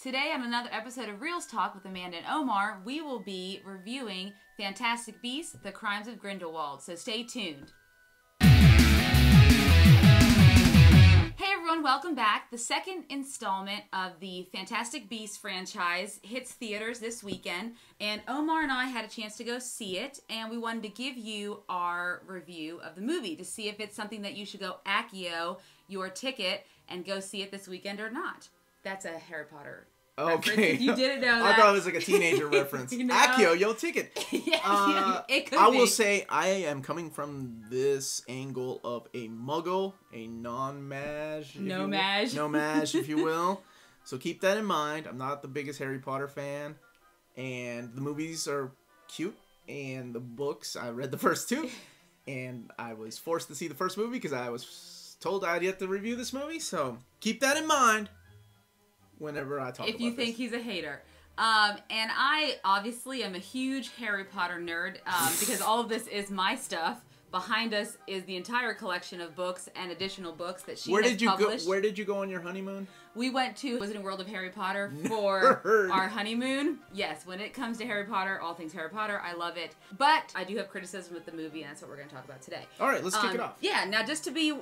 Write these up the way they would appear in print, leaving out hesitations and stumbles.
Today on another episode of Reels Talk with Amanda and Omar, we will be reviewing Fantastic Beasts, The Crimes of Grindelwald, so stay tuned. Hey everyone, welcome back. The second installment of the Fantastic Beasts franchise hits theaters this weekend, and Omar and I had a chance to go see it, and we wanted to give you our review of the movie to see if it's something that you should go accio your ticket and go see it this weekend or not. That's a Harry Potter reference. If you didn't know that. I thought it was like a teenager reference. You know? Accio, yo ticket. Yeah, it could I be. will say I am coming from this angle of a muggle, a non-mage. No-mage. No-mage, if you will. So keep that in mind. I'm not the biggest Harry Potter fan. And the movies are cute. And the books, I read the first two. And I was forced to see the first movie because I was told I had yet to review this movie. So keep that in mind whenever I talk about this. If you think he's a hater. And I obviously am a huge Harry Potter nerd because all of this is my stuff. Behind us is the entire collection of books and additional books that she has published. Where did you go on your honeymoon? We went to Wizarding World of Harry Potter for our honeymoon. Yes, when it comes to Harry Potter, all things Harry Potter, I love it. But I do have criticism with the movie, and that's what we're going to talk about today. All right, let's kick it off. Yeah, now just to be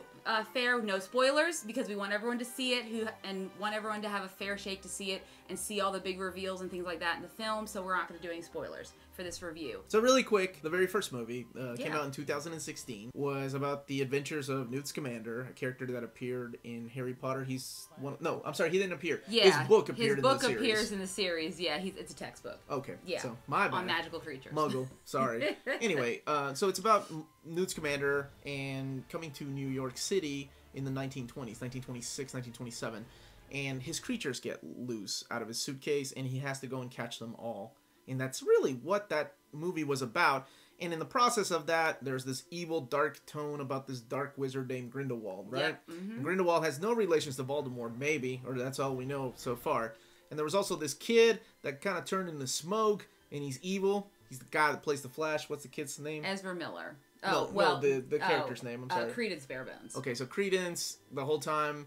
fair, no spoilers, because we want everyone to see it and want everyone to have a fair shake to see it and see all the big reveals and things like that in the film, so we're not going to do any spoilers for this review. So really quick, the very first movie came out in 2016, was about the adventures of Newt Scamander, a character that appeared in Harry Potter. He's one. No, I'm sorry, he didn't appear. Yeah, his book appeared in the series. His book appears in the series. Yeah, it's a textbook. Okay, yeah, so my bad. On magical creatures. Muggle, sorry. Anyway, so it's about Newt Scamander and coming to New York City in the 1920s, 1926, 1927, and his creatures get loose out of his suitcase, and he has to go and catch them all. And that's really what that movie was about. And in the process of that, there's this evil, dark tone about this dark wizard named Grindelwald, right? Yep. Mm-hmm. Grindelwald has no relations to Voldemort, maybe, or that's all we know so far. And there was also this kid that kind of turned into smoke, and he's evil. He's the guy that plays the Flash. What's the kid's name? Ezra Miller. Oh, no, the character's name. I'm sorry. Credence Barebones. Okay, so Credence, the whole time,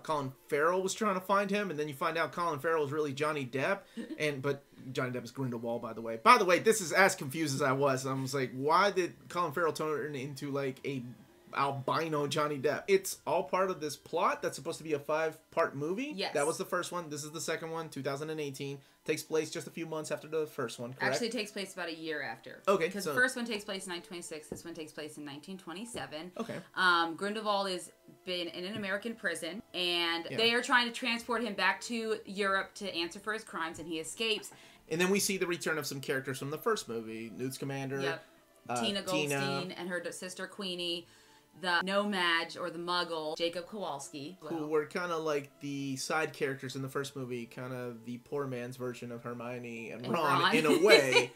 Colin Farrell was trying to find him, and then you find out Colin Farrell is really Johnny Depp, but Johnny Depp is Grindelwald, by the way. By the way, this is as confused as I was. I was like, why did Colin Farrell turn into like a albino Johnny Depp? It's all part of this plot that's supposed to be a 5-part movie. Yes. That was the first one. This is the second one, 2018. Takes place just a few months after the first one, correct? Actually, it takes place about a year after. Okay. Because the first one takes place in 1926. This one takes place in 1927. Okay. Grindelwald has been in an American prison, and they are trying to transport him back to Europe to answer for his crimes, and he escapes. And then we see the return of some characters from the first movie. Newt Scamander. Yep. Tina Goldstein and her sister Queenie. The no-mage, or the muggle, Jacob Kowalski. Who were kind of like the side characters in the first movie, kind of the poor man's version of Hermione and Ron in a way,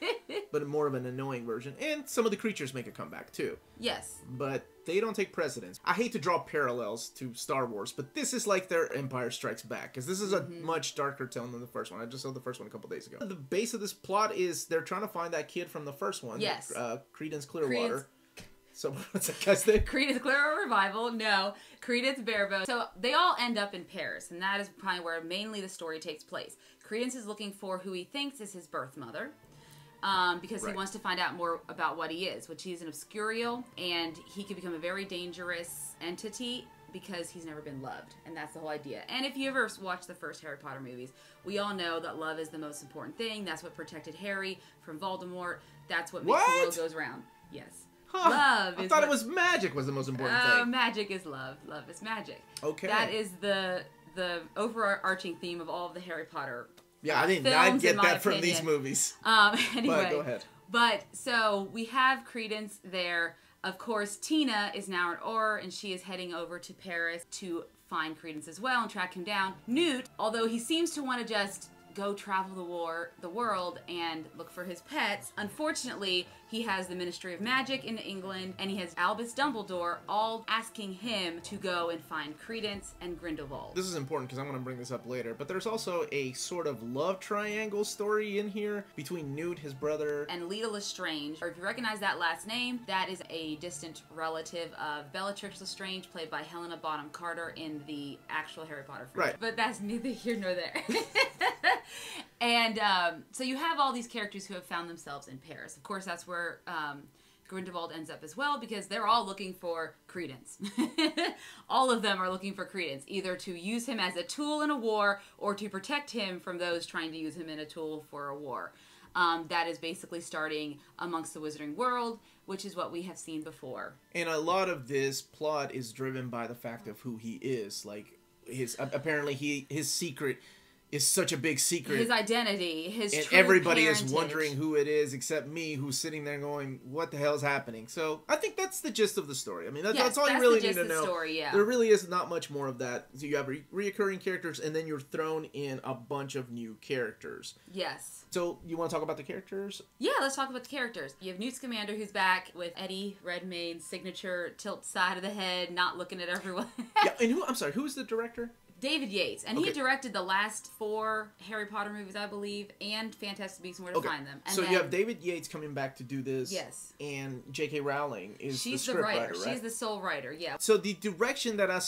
but more of an annoying version. And some of the creatures make a comeback too. Yes. But they don't take precedence. I hate to draw parallels to Star Wars, but this is like their Empire Strikes Back, because this is a much darker tone than the first one. I just saw the first one a couple days ago. The base of this plot is they're trying to find that kid from the first one. Yes. Credence Clearwater. So what's that guy's name? Credence Clearwater Revival. No, Credence Barebones. So they all end up in Paris, and that is probably where mainly the story takes place. Credence is looking for who he thinks is his birth mother, because he wants to find out more about what he is, which he's an obscurial, and he could become a very dangerous entity because he's never been loved, and that's the whole idea. And if you ever watched the first Harry Potter movies, we all know that love is the most important thing. That's what protected Harry from Voldemort. That's what makes the world goes round. Yes. Huh. Love I thought it was magic was the most important thing. Magic is love. Love is magic. Okay. That is the overarching theme of all of the Harry Potter Yeah, I did not get that from these movies. Anyway. But go ahead. But, so, we have Credence there. Of course, Tina is now at Auror, and she is heading over to Paris to find Credence as well and track him down. Newt, although he seems to want to just go travel the world and look for his pets, unfortunately, he has the Ministry of Magic in England, and he has Albus Dumbledore all asking him to go and find Credence and Grindelwald. This is important because I'm going to bring this up later, but there's also a sort of love triangle story in here between Newt, his brother, and Leta Lestrange. Or if you recognize that last name, that is a distant relative of Bellatrix Lestrange, played by Helena Bonham Carter in the actual Harry Potter franchise. Right. But that's neither here nor there. And so you have all these characters who have found themselves in Paris. Of course, that's where Grindelwald ends up as well, because they're all looking for credence. All of them are looking for credence, either to use him as a tool in a war or to protect him from those trying to use him in a tool for a war. That is basically starting amongst the Wizarding World, which is what we have seen before. And a lot of this plot is driven by the fact of who he is. Like, his secret is such a big secret. His identity, his and true everybody parentage. is wondering who it is except me, who's sitting there going, what the hell's happening? So I think that's the gist of the story. I mean, that's all you really need to know. Story, yeah. There really is not much more of that. So you have reoccurring characters, and then you're thrown in a bunch of new characters. Yes. So you want to talk about the characters? Yeah, let's talk about the characters. You have Newt Scamander, who's back with Eddie Redmayne's signature tilt side of the head, not looking at everyone. Yeah, and who is the director? David Yates, and he directed the last 4 Harry Potter movies, I believe, and Fantastic Beasts and Where to Find Them. And so you have David Yates coming back to do this. Yes. And J.K. Rowling is She's the script writer, right? She's the sole writer, yeah. So the direction that I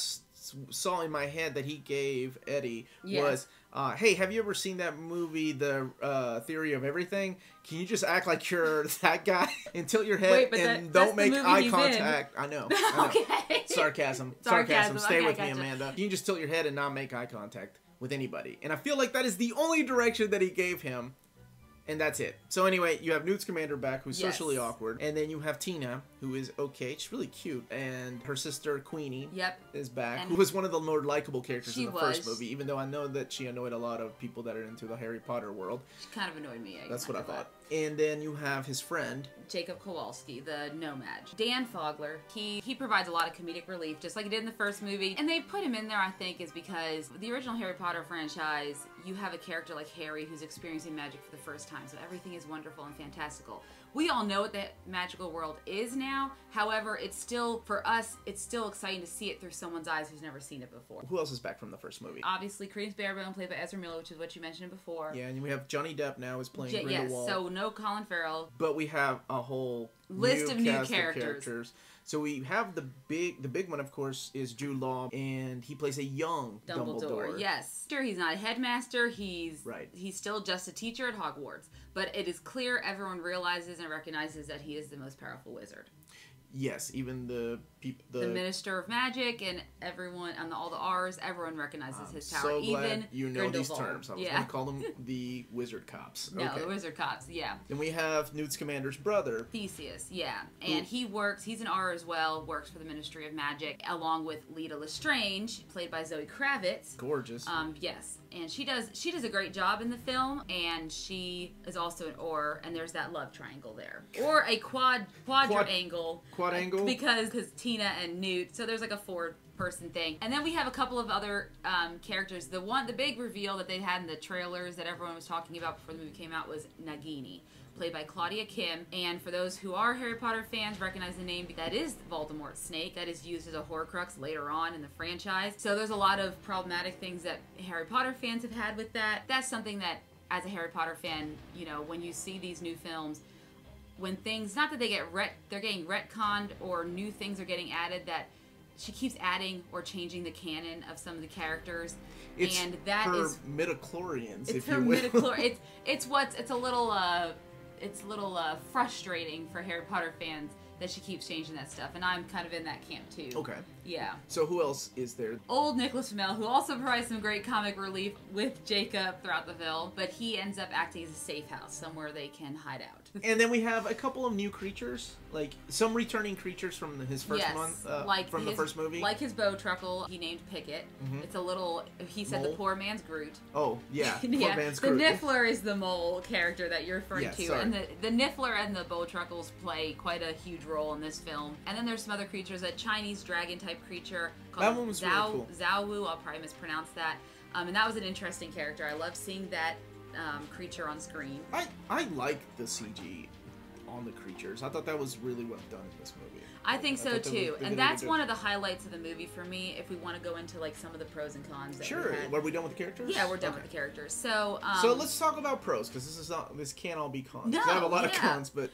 saw in my head that he gave Eddie was, hey, have you ever seen that movie, The Theory of Everything? Can you just act like you're that guy and tilt your head and don't make eye contact? I know. Okay. Sarcasm. Stay with me, Amanda. You can just tilt your head and not make eye contact with anybody. And I feel like that is the only direction that he gave him. And that's it. So anyway, you have Newt Scamander back, who's socially awkward. And then you have Tina, who is okay. She's really cute. And her sister, Queenie, is back, who was one of the more likable characters in the first movie, even though I know that she annoyed a lot of people that are into the Harry Potter world. She kind of annoyed me. That's what I thought. And then you have his friend, Jacob Kowalski, the Nomad. Dan Fogler, he provides a lot of comedic relief, just like he did in the first movie. And they put him in there, I think, is because the original Harry Potter franchise, you have a character like Harry who's experiencing magic for the first time, so everything is wonderful and fantastical. We all know what the magical world is now. However, it's still, for us, it's still exciting to see it through someone's eyes who's never seen it before. Who else is back from the first movie? Obviously, Credence Barebone, played by Ezra Miller, which is what you mentioned before. Yeah, and we have Johnny Depp now is playing Grindelwald. Yes, so no Colin Farrell. But we have a whole list of new characters. So we have the big one, of course, is Jude Law, and he plays a young Dumbledore. Yes, sure, he's not a headmaster. He's still just a teacher at Hogwarts. But it is clear everyone realizes and recognizes that he is the most powerful wizard. Yes, even the Minister of Magic and everyone on all the R's, everyone recognizes his power. So glad even you know these terms. I was going to call them the Wizard Cops. No, the Wizard Cops. Yeah. Then we have Newt Scamander's brother, Theseus. Yeah, and he's an R as well. Works for the Ministry of Magic along with Lita Lestrange, played by Zoe Kravitz. Gorgeous. Yes, and she does a great job in the film, and she is also an Or, and there's that love triangle there, or a quadrangle. Quad angle? Because Tina and Newt, so there's like a 4-person thing. And then we have a couple of other characters. The big reveal that they had in the trailers that everyone was talking about before the movie came out was Nagini, played by Claudia Kim. And for those who are Harry Potter fans, recognize the name. That is Voldemort's snake. That is used as a Horcrux later on in the franchise. So there's a lot of problematic things that Harry Potter fans have had with that. That's something that, as a Harry Potter fan, you know, when you see these new films, when things, not that they're getting retconned or new things are getting added, that she keeps adding or changing the canon of some of the characters. It's and that her is midichlorians, it's if her you will. midichlorians. It's a little frustrating for Harry Potter fans that she keeps changing that stuff, and I'm kind of in that camp too. Okay. Yeah. So who else is there? Old Nicholas Flamel, who also provides some great comic relief with Jacob throughout the film, but he ends up acting as a safe house, somewhere they can hide out. And then we have a couple of new creatures, like some returning creatures from his first month, from the first movie. Like his Bowtruckle, he named Pickett. Mm-hmm. It's a little, he said mole? The poor man's Groot. Oh, yeah, poor man's Groot. The Niffler is the mole character that you're referring to. Sorry. And the Niffler and the Bowtruckles play quite a huge role in this film. And then there's some other creatures, a Chinese dragon-type creature called that one was really cool. Zhao Wu, I'll probably mispronounce that. And that was an interesting character. I love seeing that creature on screen. I like the CG on the creatures. I thought that was really well done in this movie. I think so too, and that's one of the highlights of the movie for me. If we want to go into like some of the pros and cons. Sure. Are we done with the characters? Yeah, we're done with the characters. So let's talk about pros, because this can't all be cons. No, I have a lot of cons, but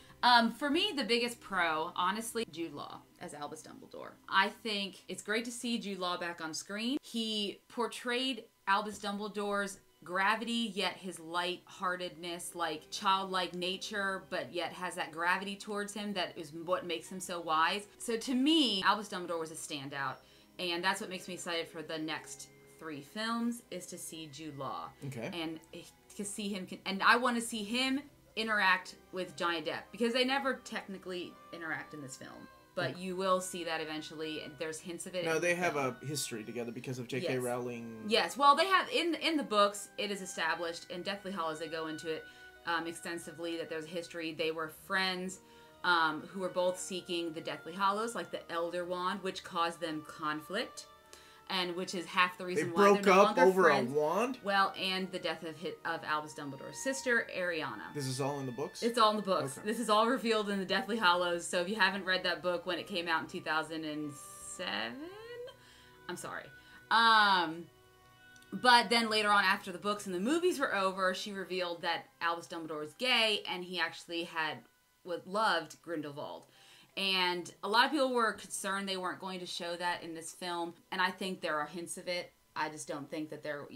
for me, the biggest pro, honestly, Jude Law as Albus Dumbledore. I think it's great to see Jude Law back on screen. He portrayed Albus Dumbledore's gravity, yet his light-heartedness, like childlike nature, but yet has that gravity towards him that is what makes him so wise. So to me, Albus Dumbledore was a standout, and that's what makes me excited for the next 3 films, is to see Jude Law. Okay. And to see him, and I want to see him interact with Johnny Depp, because they never technically interact in this film. But you will see that eventually, and there's hints of it. No, they have a history together because of J.K. Rowling. Yes, well, they have, in the books, it is established, in Deathly Hallows, they go into it extensively, that there's a history. They were friends who were both seeking the Deathly Hallows, like the Elder Wand, which caused them conflict, and which is half the reason why they're no longer over friends. a wand? Well, and the death of Albus Dumbledore's sister, Ariana. This is all in the books? It's all in the books. Okay. This is all revealed in the Deathly Hallows, so if you haven't read that book when it came out in 2007, I'm sorry. But then later on, after the books and the movies were over, she revealed that Albus Dumbledore was gay, and he actually loved Grindelwald. And a lot of people were concerned they weren't going to show that in this film. And I think there are hints of it. I just don't think that there,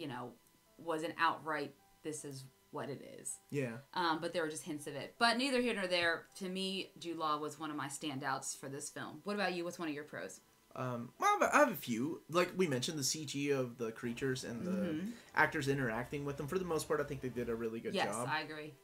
was an outright, this is what it is. Yeah. But there were just hints of it. But neither here nor there. To me, Jude Law was one of my standouts for this film. What about you? What's one of your pros? Well, I have a few. Like we mentioned, the CG of the creatures and the actors interacting with them. For the most part, I think they did a really good job. Yes, I agree.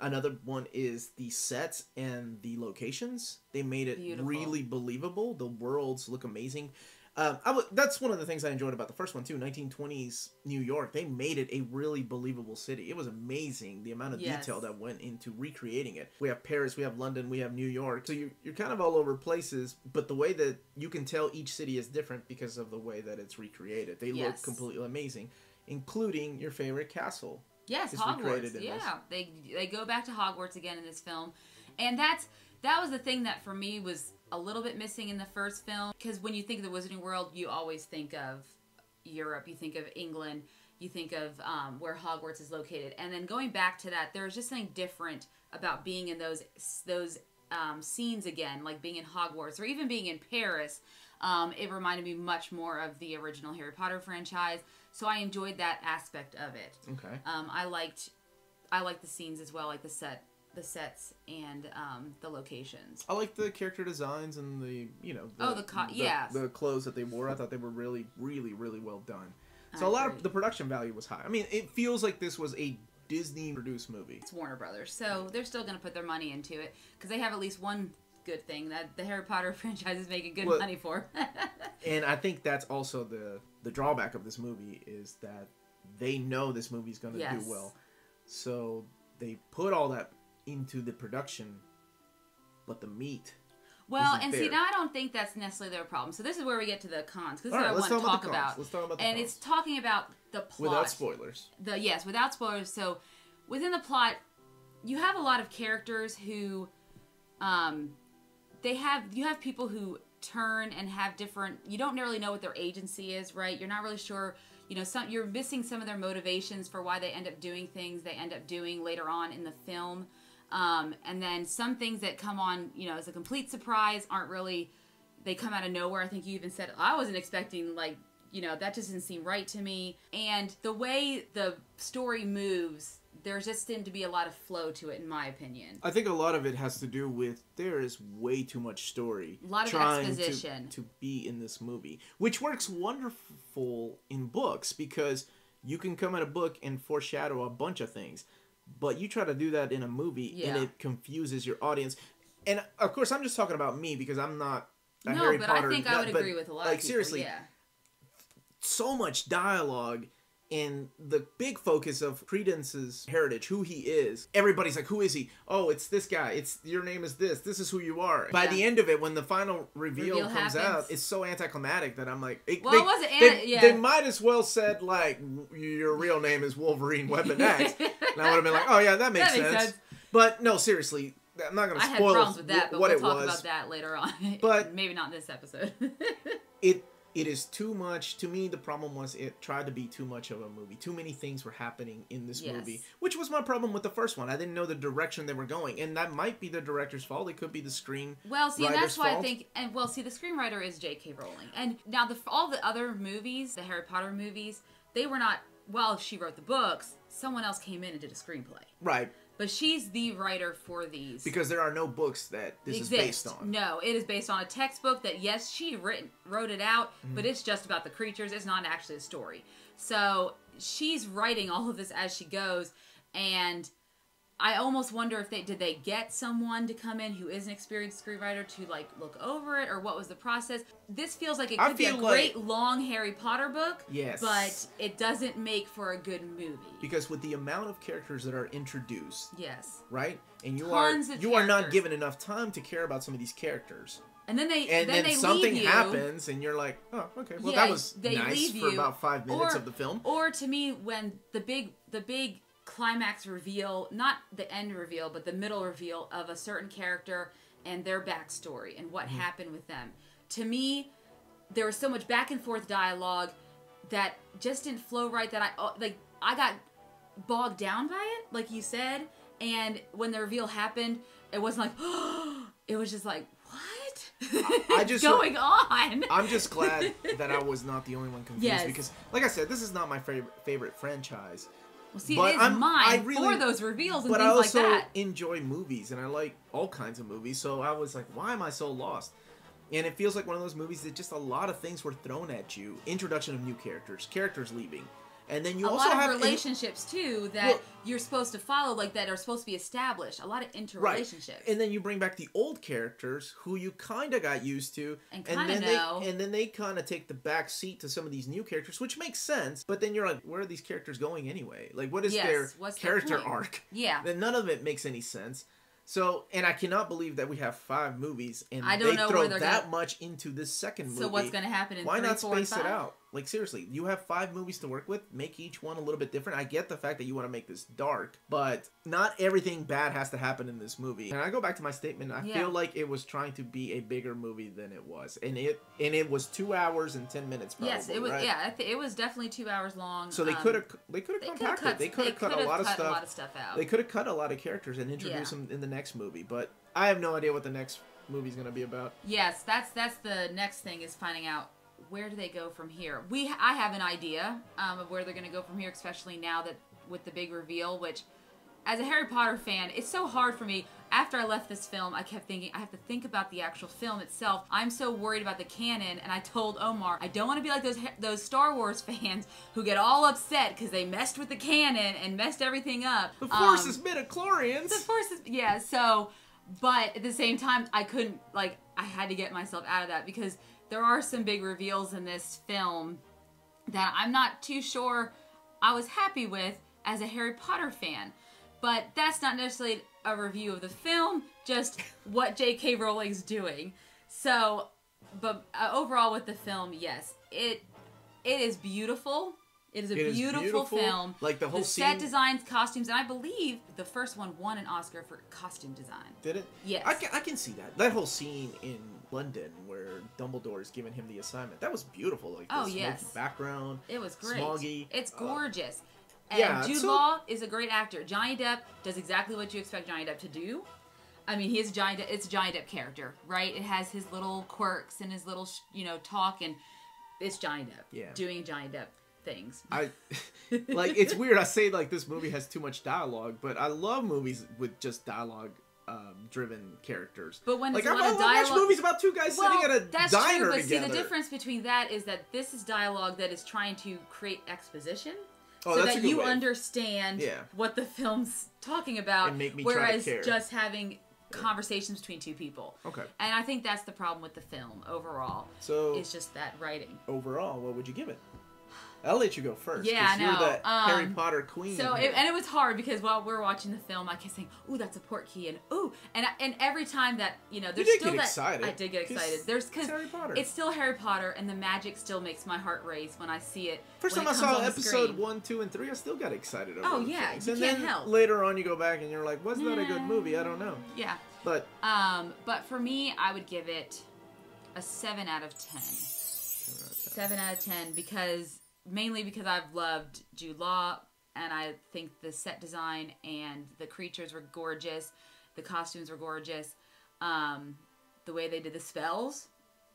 Another one is the sets and the locations. They made it Beautiful. Really believable. The worlds look amazing. That's one of the things I enjoyed about the first one too. 1920s New York. They made it a really believable city. It was amazing the amount of detail that went into recreating it. We have Paris, we have London, we have New York. So you're kind of all over places, but the way that you can tell each city is different because of the way that it's recreated. They look completely amazing, including your favorite castle. Yes, Hogwarts. Yeah, they go back to Hogwarts again in this film, and that was the thing that for me was a little bit missing in the first film, because when you think of the Wizarding World, you always think of Europe, you think of England, you think of where Hogwarts is located, and then going back to that, there's just something different about being in those scenes again, like being in Hogwarts or even being in Paris. It reminded me much more of the original Harry Potter franchise. So I enjoyed that aspect of it. Okay. I liked the scenes as well, like the sets and the locations. I like the character designs and the the clothes that they wore. I thought they were really, really, really well done. So a lot of the production value was high. I mean, it feels like this was a Disney-produced movie. It's Warner Brothers, so they're still going to put their money into it because they have at least one good thing that the Harry Potter franchise is making good money for. And I think that's also the drawback of this movie is that they know this movie's going to do well. So they put all that into the production, but the meat isn't see, there. now I don't think that's necessarily their problem. So this is where we get to the cons, because this is All right, what I want to talk about. Let's talk about the and cons. it's talking about the plot. Without spoilers. Without spoilers. So within the plot, you have a lot of characters who... you have people who turn and have different, you don't really know what their agency is, right? You're not really sure, you're missing some of their motivations for why they end up doing things they end up doing later on in the film. And then some things that come on, as a complete surprise aren't really, they come out of nowhere. I think you even said, I wasn't expecting, that just didn't seem right to me. And the way the story moves, there just seemed to be a lot of flow to it, in my opinion. I think a lot of it has to do with there is way too much story. A lot of exposition. To be in this movie. Which works wonderful in books because you can come at a book and foreshadow a bunch of things. But you try to do that in a movie and it confuses your audience. And of course, I'm just talking about me because I'm not a Harry Potter. I think I would agree with a lot of people. Seriously, so much dialogue. And the big focus of Credence's heritage, who he is, everybody's like, who is he? Oh, it's this guy. Your name is this. This is who you are. By the end of it, when the final reveal comes out, it's so anticlimactic that I'm like... They might as well said, your real name is Wolverine Weapon X. And I would have been like, oh yeah, that makes sense. But no, seriously, I'm not going to spoil problems with that, but what we'll it talk was. about that later on. But maybe not in this episode. It is too much. To me, the problem was it tried to be too much of a movie. Too many things were happening in this movie, which was my problem with the first one. I didn't know the direction they were going, and that might be the director's fault. It could be the screenwriter's and that's why fault. I think, the screenwriter is J.K. Rowling. And now all the other movies, the Harry Potter movies, they were not while she wrote the books, someone else came in and did a screenplay. Right. But she's the writer for these. Because there are no books that this is based on. No, it is based on a textbook that, yes, she wrote it out, but it's just about the creatures. It's not actually a story. So she's writing all of this as she goes, and I almost wonder if did they get someone to come in who is an experienced screenwriter to like look over it, or what was the process? This feels like it could be a great long Harry Potter book, yes, but it doesn't make for a good movie. Because with the amount of characters that are introduced, yes, right, and you are not given enough time to care about some of these characters. And then they something leave you. happens, and you're like, oh, okay, well, that was nice for about 5 minutes of the film. Or to me, when the big climax reveal, not the end reveal, but the middle reveal of a certain character and their backstory and what happened with them. To me, there was so much back and forth dialogue that just didn't flow right, that I got bogged down by it, like you said. And when the reveal happened, it wasn't like, oh, it was just like, what? I just going on? I'm just glad that I was not the only one confused, yes, because, like I said, this is not my favorite franchise. Well, see, it is mine for those reveals and things like that. But I also enjoy movies, and I like all kinds of movies, so I was like, why am I so lost? And it feels like one of those movies that just a lot of things were thrown at you. Introduction of new characters leaving. And then you also have a lot of relationships, too, that you're supposed to follow, like, that are supposed to be established. A lot of interrelationships. Right. And then you bring back the old characters who you kind of got used to. And kind of know. And then they kind of take the back seat to some of these new characters, which makes sense. But then you're like, where are these characters going anyway? Like, what is their character arc? Yeah. Then none of it makes any sense. So, and I cannot believe that we have 5 movies, and they throw that much into this second movie. So what's going to happen in 3, 4, and 5? Why not space it out? Like, seriously, you have 5 movies to work with. Make each one a little bit different. I get the fact that you want to make this dark, but not everything bad has to happen in this movie. And I go back to my statement. I feel like it was trying to be a bigger movie than it was, and it was 2 hours and 10 minutes. Probably, yes, it was. Right? Yeah, it was definitely 2 hours long. So they could have compacted. They could have cut a lot of stuff out. They could have cut a lot of characters and introduced them in the next movie, but I have no idea what the next movie is going to be about. Yes, that's the next thing, is finding out where do they go from here. I have an idea of where they're going to go from here, especially now that with the big reveal, which, as a Harry Potter fan, it's so hard for me. After I left this film, I kept thinking, I have to think about the actual film itself. I'm so worried about the canon, and I told Omar, I don't want to be like those Star Wars fans who get all upset because they messed with the canon and messed everything up. The Force is midichlorians. The Force is, yeah, so, but at the same time, I couldn't, like, I had to get myself out of that, because there are some big reveals in this film that I'm not too sure I was happy with as a Harry Potter fan. But that's not necessarily a review of the film, just what J.K. Rowling's doing. So, but overall with the film, yes, it is beautiful. It is a beautiful film. Like the whole set designs, costumes, and I believe the first one won an Oscar for costume design. Did it? Yes. I can see that. That whole scene in London where Dumbledore is giving him the assignment, that was beautiful. Like the smoky background. It was great. Smoggy. It's gorgeous. And Jude Law is a great actor. Johnny Depp does exactly what you expect Johnny Depp to do. I mean, it's a Johnny Depp character, right? It has his little quirks and his little, talk, and it's Johnny Depp doing Johnny Depp things. Like, it's weird. I say, like, this movie has too much dialogue, but I love movies with just dialogue driven characters. But when like, a lot of dialogue, I watch movies about 2 guys sitting at a that's diner true, but together. See, the difference between that is that this is dialogue that is trying to create exposition. Oh, so that's that a good you way. Understand what the film's talking about, and make me whereas try to care. Just having conversations between 2 people. Okay. And I think that's the problem with the film overall. So it's just that writing. Overall, what would you give it? I'll let you go first. Yeah, I know. You're the Harry Potter queen. So, it was hard because while we're watching the film, I kept saying, "Ooh, that's a portkey," and "Ooh," and every time that there's you did still get that excited. I did get excited. Because Harry Potter. It's still Harry Potter, and the magic still makes my heart race when I see it. First time I saw episode 1, 2, and 3, I still got excited over you things. can't then help. Later on, you go back and you're like, "Was that a good movie?" I don't know. Yeah. But for me, I would give it a 7 out of 10. 7 out of 10 mainly because I've loved Jude Law, and I think the set design and the creatures were gorgeous. The costumes were gorgeous. The way they did the spells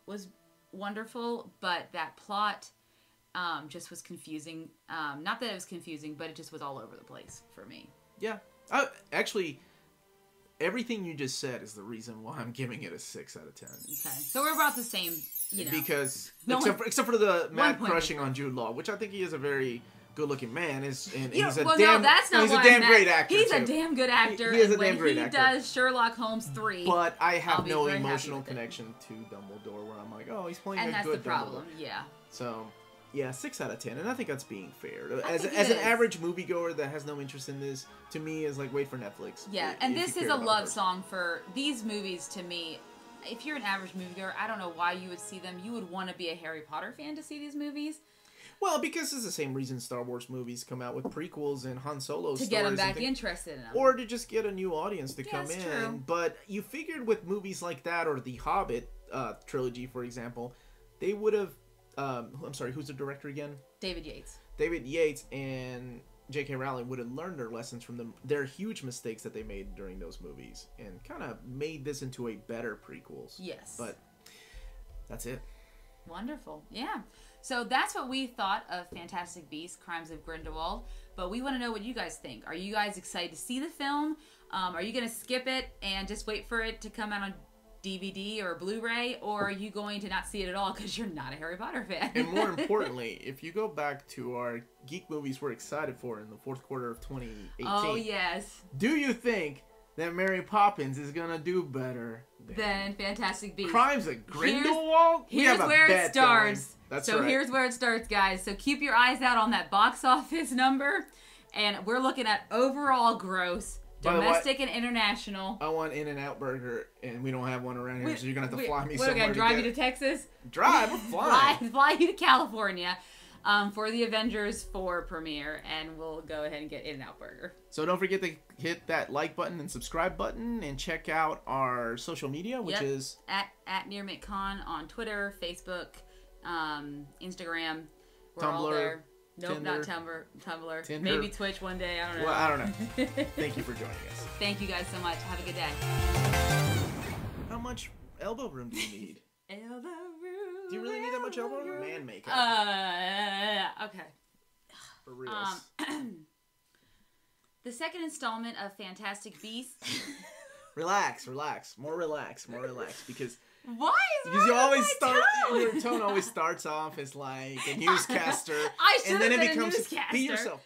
was wonderful, but that plot just was confusing. Not that it was confusing, but it just was all over the place for me. Yeah. Actually, everything you just said is the reason why I'm giving it a 6 out of 10. Okay. So we're about the same, you know. Because, except for the mad crushing on Jude Law, which I think he is a very good-looking man. He's a damn great actor. He's a damn good actor. He is a damn great actor. When he does Sherlock Holmes 3. But I have no emotional connection to Dumbledore where I'm like, oh, he's playing a good Dumbledore. And that's the problem, yeah. So, yeah, 6 out of 10. And I think that's being fair. As an average moviegoer that has no interest in this, to me, is like, wait for Netflix. Yeah, and this is a love song for these movies to me. If you're an average moviegoer, I don't know why you would see them. You would want to be a Harry Potter fan to see these movies. Well, because it's the same reason Star Wars movies come out with prequels and Han Solo stories. To get them back interested in them. Or to just get a new audience to come in. True. But you figured with movies like that, or the Hobbit trilogy, for example, they would have... I'm sorry, who's the director again? David Yates. David Yates and J.K. Rowling would have learned their lessons from their huge mistakes that they made during those movies. And kind of made this into a better prequels. Yes. But that's it. Wonderful. Yeah. So that's what we thought of Fantastic Beasts, Crimes of Grindelwald. But we want to know what you guys think. Are you guys excited to see the film? Are you going to skip it and just wait for it to come out on DVD or Blu-ray? Or are you going to not see it at all because you're not a Harry Potter fan? And more importantly, if you go back to our geek movies we're excited for in the fourth quarter of 2018. Oh, yes. Do you think that Mary Poppins is going to do better than Fantastic Beasts? Crimes of Grindelwald? Here's where it starts. Here's where it starts, guys. So keep your eyes out on that box office number. And we're looking at overall gross, domestic and international. I want In-N-Out Burger, and we don't have one around here, so you're going to have to fly me somewhere. We're going to drive you to Texas? Drive? We're flying. Fly you to California for the Avengers 4 premiere, and we'll go ahead and get In-N-Out Burger. So don't forget to hit that like button and subscribe button, and check out our social media, which is... At NearMitCon on Twitter, Facebook, Instagram. We're Tumblr, all there. Nope, Tinder, not Tumblr. Tinder. Maybe Twitch one day. I don't know. Well, I don't know. Thank you for joining us. Thank you guys so much. Have a good day. How much elbow room do you need? Elbow room. Do you really need that much elbow room? Man makeup. Okay. For real. The second installment of Fantastic Beasts. Relax. More relax. Because... Why? Because you always start, your tone always starts off as like a newscaster, I should and then have it been becomes a newscaster. Be yourself.